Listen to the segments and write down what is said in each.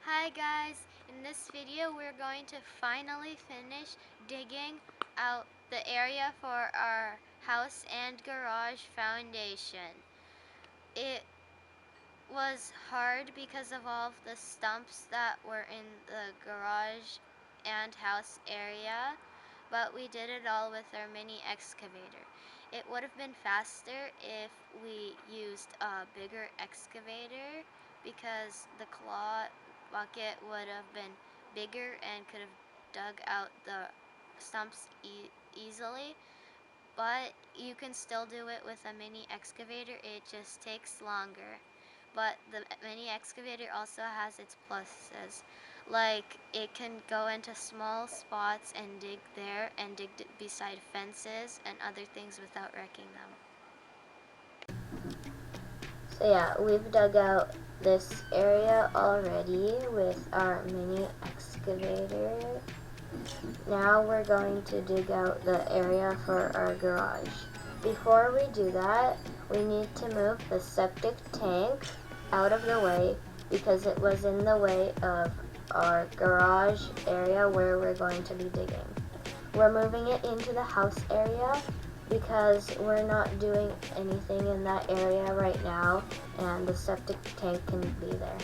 Hi guys, in this video we're going to finally finish digging out the area for our house and garage foundation. It was hard because of all of the stumps that were in the garage and house area, but we did it all with our mini excavator. It would have been faster if we used a bigger excavator because the claw bucket would have been bigger and could have dug out the stumps easily. But you can still do it with a mini excavator, it just takes longer. But the mini excavator also has its pluses. Like it can go into small spots and dig there and dig beside fences and other things without wrecking them. So yeah, we've dug out this area already with our mini excavator. Now we're going to dig out the area for our garage. Before we do that, we need to move the septic tank out of the way because it was in the way of our garage area where we're going to be digging. We're moving it into the house area because we're not doing anything in that area right now and the septic tank can be there.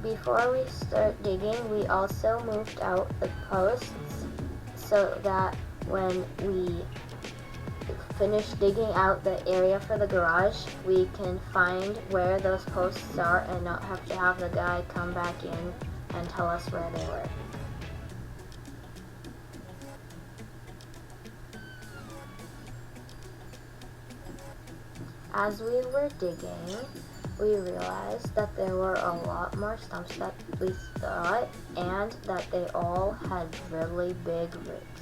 Before we start digging, we also moved out the posts so that when we finish digging out the area for the garage, we can find where those posts are and not have to have the guy come back in and tell us where they were. As we were digging, we realized that there were a lot more stumps than we thought and that they all had really big roots.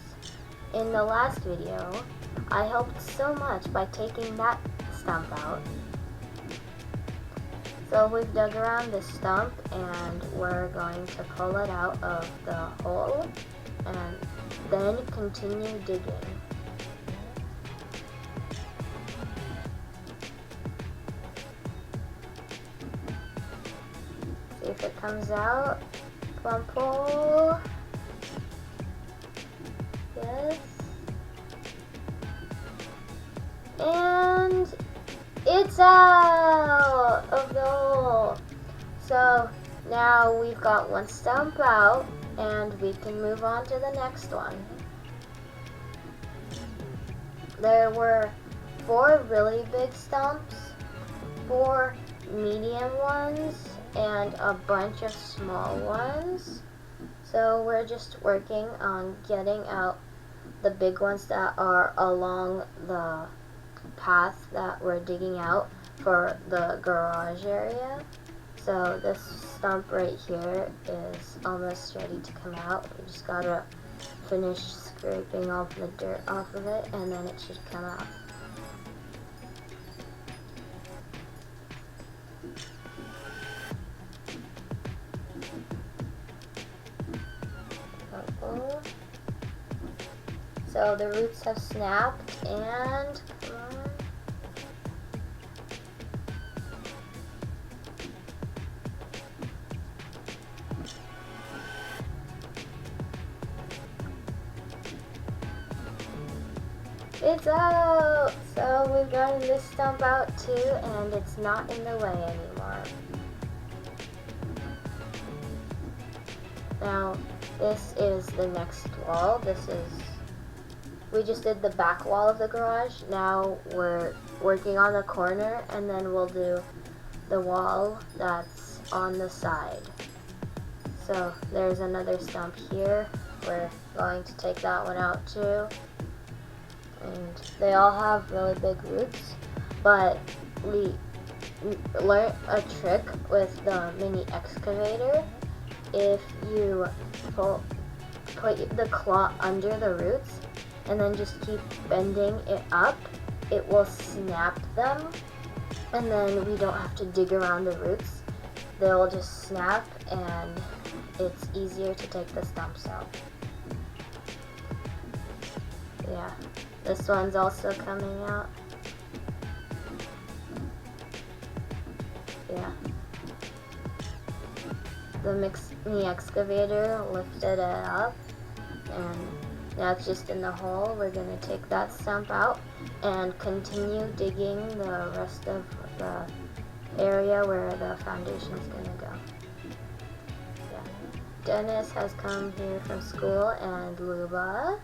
In the last video, I helped so much by taking that stump out. So we've dug around this stump and we're going to pull it out of the hole and then continue digging. See if it comes out. Come on, pull. Yes. And it's out of the hole. So now we've got one stump out and we can move on to the next one. There were 4 really big stumps, 4 medium ones, and a bunch of small ones. So we're just working on getting out the big ones that are along the path that we're digging out for the garage area. So this stump right here is almost ready to come out. We just gotta finish scraping all the dirt off of it and then it should come out. So the roots have snapped and come on. It's out! So we've gotten this stump out too and it's not in the way anymore. Now this is the next wall. We just did the back wall of the garage. Now we're working on the corner and then we'll do the wall that's on the side. So there's another stump here. We're going to take that one out too. And they all have really big roots, but we learned a trick with the mini excavator. If you put the claw under the roots and then just keep bending it up, it will snap them and then we don't have to dig around the roots. They'll just snap and it's easier to take the stumps out. Yeah, this one's also coming out. Yeah. the mini excavator lifted it up, and now it's just in the hole. We're going to take that stump out and continue digging the rest of the area where the foundation is going to go. Yeah. Dennis has come here from school, and Luba.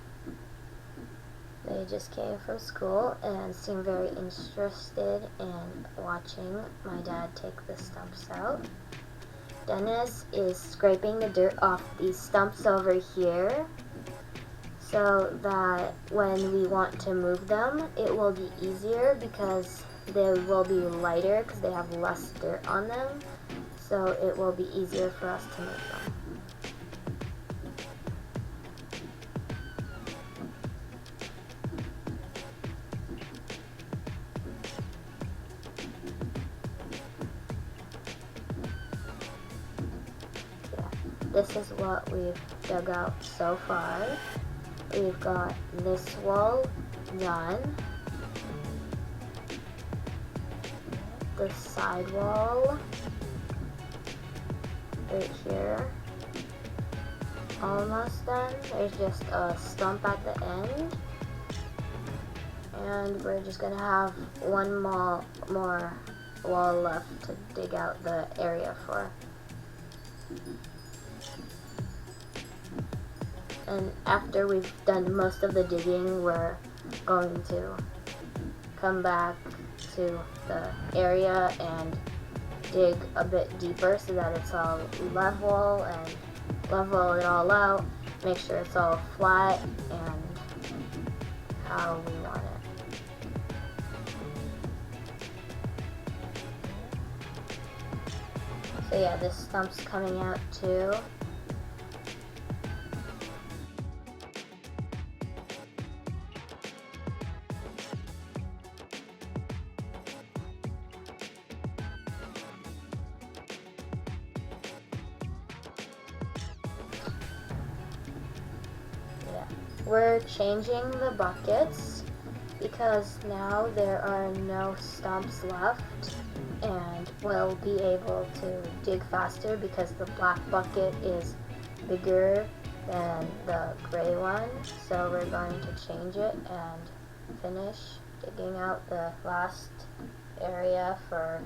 They just came from school and seem very interested in watching my dad take the stumps out. Dennis is scraping the dirt off these stumps over here so that when we want to move them, it will be easier because they will be lighter because they have less dirt on them. So it will be easier for us to move them. This is what we've dug out so far. We've got this wall done. The side wall right here almost done. There's just a stump at the end. And we're just gonna have one more wall left to dig out the area for. And after we've done most of the digging, we're going to come back to the area and dig a bit deeper so that it's all level, and level it all out, make sure it's all flat and how we want it. So yeah, this stump's coming out too. We're changing the buckets because now there are no stumps left, and we'll be able to dig faster because the black bucket is bigger than the gray one. So we're going to change it and finish digging out the last area for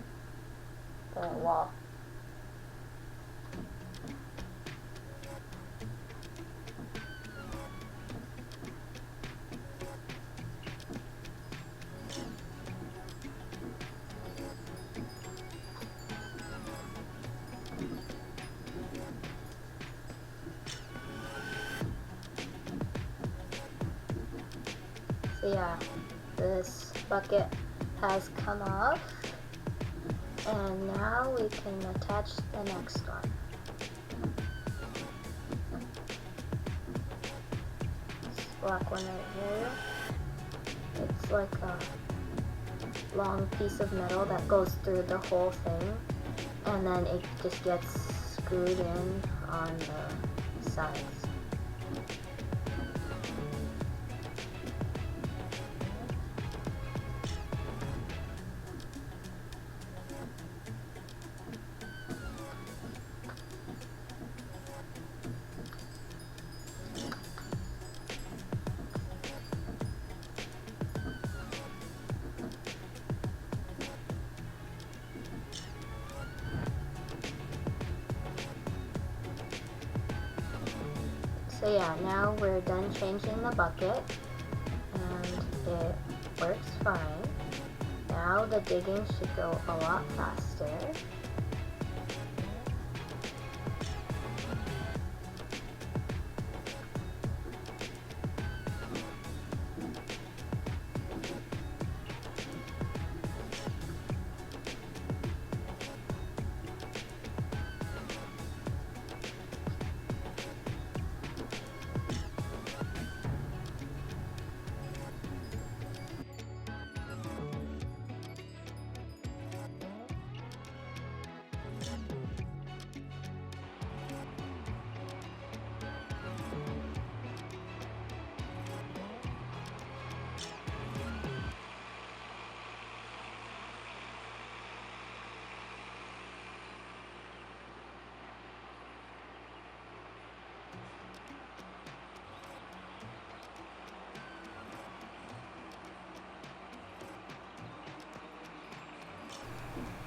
the wall. So yeah, this bucket has come off, and now we can attach the next one. This black one right here, it's like a long piece of metal that goes through the whole thing, and then it just gets screwed in on the sides. So yeah, now we're done changing the bucket, and it works fine. Now the digging should go a lot faster.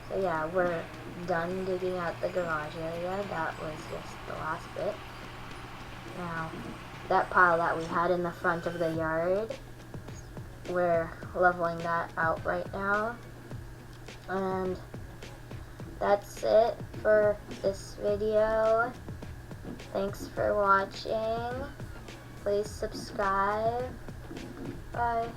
So yeah, we're done digging out the garage area. That was just the last bit. Now, that pile that we had in the front of the yard, we're leveling that out right now. And that's it for this video. Thanks for watching. Please subscribe. Bye.